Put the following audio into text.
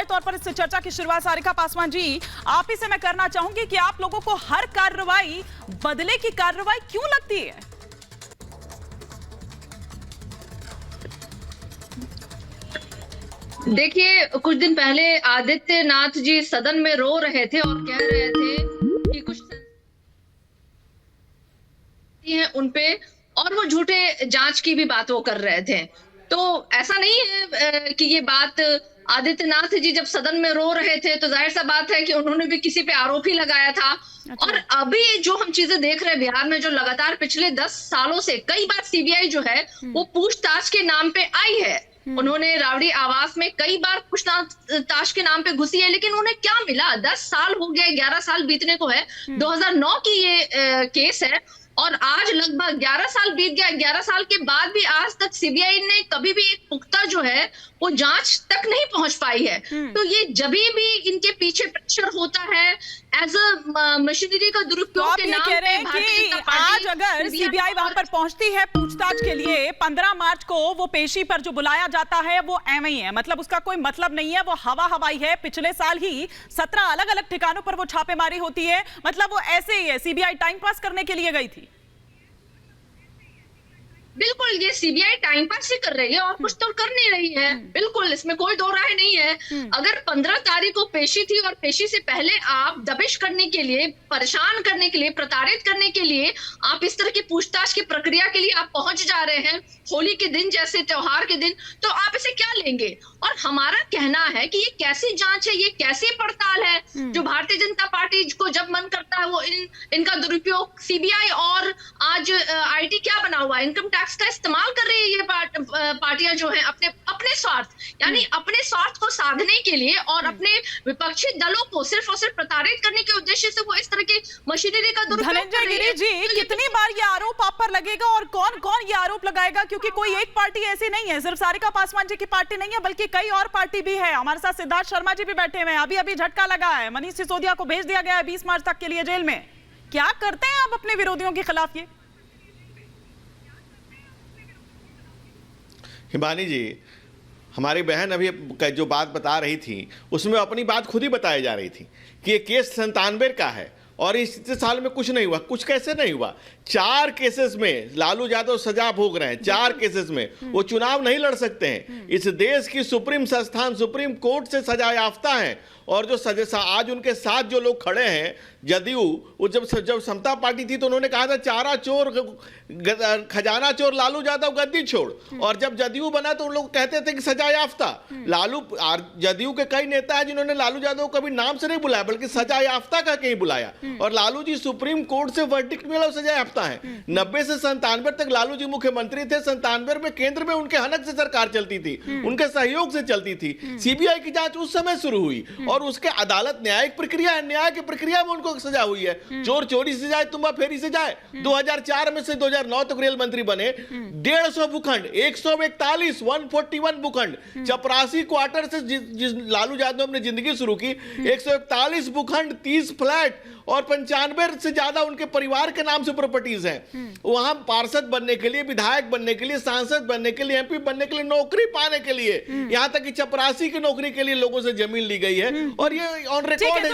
जाहिर तौर पर इस चर्चा की शुरुआत सारिका पासवान जी आप ही से मैं करना चाहूंगी कि आप लोगों को हर कार्रवाई बदले की कार्रवाई क्यों लगती है? देखिए, कुछ दिन पहले आदित्यनाथ जी सदन में रो रहे थे और कह रहे थे कि कुछ हैं उन पे, और वो झूठे जांच की भी बात वो कर रहे थे। तो ऐसा नहीं है कि ये बात आदित्यनाथ जी जब सदन में रो रहे थे तो जाहिर सा बात है कि उन्होंने भी किसी पे आरोप ही लगाया था। और अभी जो हम चीजें देख रहे हैं बिहार में, जो लगातार पिछले 10 सालों से कई बार सीबीआई जो है वो पूछताछ के नाम पे आई है। उन्होंने रावड़ी आवास में कई बार पूछताछ के नाम पे घुसी है, लेकिन उन्हें क्या मिला? 10 साल हो गए, 11 साल बीतने को है। 2009 की ये केस है और आज लगभग 11 साल बीत गया। 11 साल के बाद भी आज तक सीबीआई ने कभी भी एक पुख्ता जो है वो जांच तक नहीं पहुंच पाई है। तो ये जब भी इनके पीछे प्रेशर होता है एज अ मशीनरी का दुरुपयोग के नाम पे भारतीय जनता पार्टी, आज अगर सीबीआई वहां पर पहुंचती है पूछताछ के लिए 15 मार्च को वो पेशी पर जो बुलाया जाता है वो एवं ही है, मतलब उसका कोई मतलब नहीं है, वो हवा हवाई है। पिछले साल ही 17 अलग अलग ठिकानों पर वो छापेमारी होती है, मतलब वो ऐसे ही है, सीबीआई टाइम पास करने के लिए गई थी। बिल्कुल, ये सीबीआई टाइम पास ही कर रही है और कुछ तो कर नहीं रही है। बिल्कुल, इसमें कोई दो राय नहीं है। अगर 15 तारीख को पेशी थी और पेशी से पहले आप दबिश करने के लिए, परेशान करने के लिए, प्रताड़ित करने के लिए आप इस तरह की पूछताछ की प्रक्रिया के लिए आप पहुंच जा रहे हैं होली के दिन जैसे त्योहार के दिन, तो आप इसे क्या लेंगे? और हमारा कहना है कि ये कैसी जांच है, ये कैसी पड़ताल है जो भारतीय जनता पार्टी को जब मन करता है वो इनका दुरुपयोग सीबीआई और आज आईटी क्या बना हुआ है, इनकम टैक्स का इस्तेमाल कर रही है ये पार्टियां जो है अपने स्वार्थ, यानी अपने स्वार्थ को साधने के लिए और अपने विपक्षी दलों को सिर्फ और सिर्फ प्रताड़ित करने के उद्देश्य से वो इस तरह की मशीनरी का दुरुपयोग कर रही है। जी, तो कितनी बार ये आरोप आप पर लगेगा और कौन कौन ये आरोप लगाएगा? क्योंकि कोई एक पार्टी ऐसी नहीं है, सिर्फ सारिका पासवान जी की पार्टी नहीं है, बल्कि कई और पार्टी भी है। हमारे साथ सिद्धार्थ शर्मा जी भी बैठे हुए हैं, अभी अभी झटका लगा है, मनीष सिसोदिया को भेज दिया गया है 20 मार्च तक के लिए जेल में। क्या करते हैं आप अपने विरोधियों के खिलाफ? ये हिमानी जी, हमारी बहन अभी जो बात बता रही थी उसमें अपनी बात खुद ही बताई जा रही थी कि ये केस 97 का है और इस साल में कुछ नहीं हुआ। कुछ कैसे नहीं हुआ? 4 केसेस में लालू यादव सजा भोग रहे हैं, 4 केसेस में वो चुनाव नहीं लड़ सकते हैं। इस देश की सुप्रीम संस्थान सुप्रीम कोर्ट से सजा याफ्ता है और जो आज उनके साथ जो लोग खड़े हैं जदयू, वो जब समता पार्टी थी तो उन्होंने कहा था चारा चोर खजाना चोर लालू यादव गद्दी छोड़, और जब जदयू बना तो उन लोग कहते थे कि सजा याफ्ता। लालू जदयू के कई नेता हैं जिन्होंने लालू यादव को कभी नाम से नहीं बुलाया बल्कि सजा याफ्ता का कहीं बुलाया, और लालू जी सुप्रीम कोर्ट से वर्डिक्ट मिला सजा याफ्ता है। 90 से 97 तक लालू जी मुख्यमंत्री थे। 97 में केंद्र में उनके हनक से सरकार चलती थी, उनके सहयोग से चलती थी। सीबीआई की जांच उस समय शुरू हुई और उसके अदालत न्यायिक प्रक्रिया है, न्याय की प्रक्रिया में उनको सजा हुई है। चोर चोरी से जाए, तुम्बा फेरी से जाए। 2004 में से 2009 तक रेल मंत्री बने। 150 भूखंड, 141 141 भूखंड, 84 क्वार्टर से जिस लालू यादव ने जिंदगी शुरू की, 141 भूखंड, 30 फ्लैट और 95 से ज्यादा उनके परिवार के नाम से प्रॉपर्टीज हैं। वहां पार्षद बनने के लिए, विधायक बनने के लिए, सांसद बनने के लिए, एमपी बनने के लिए, नौकरी पाने के लिए, यहां तक कि चपरासी की नौकरी के लिए लोगों से जमीन ली गई है और ये ऑन रिकॉर्ड है।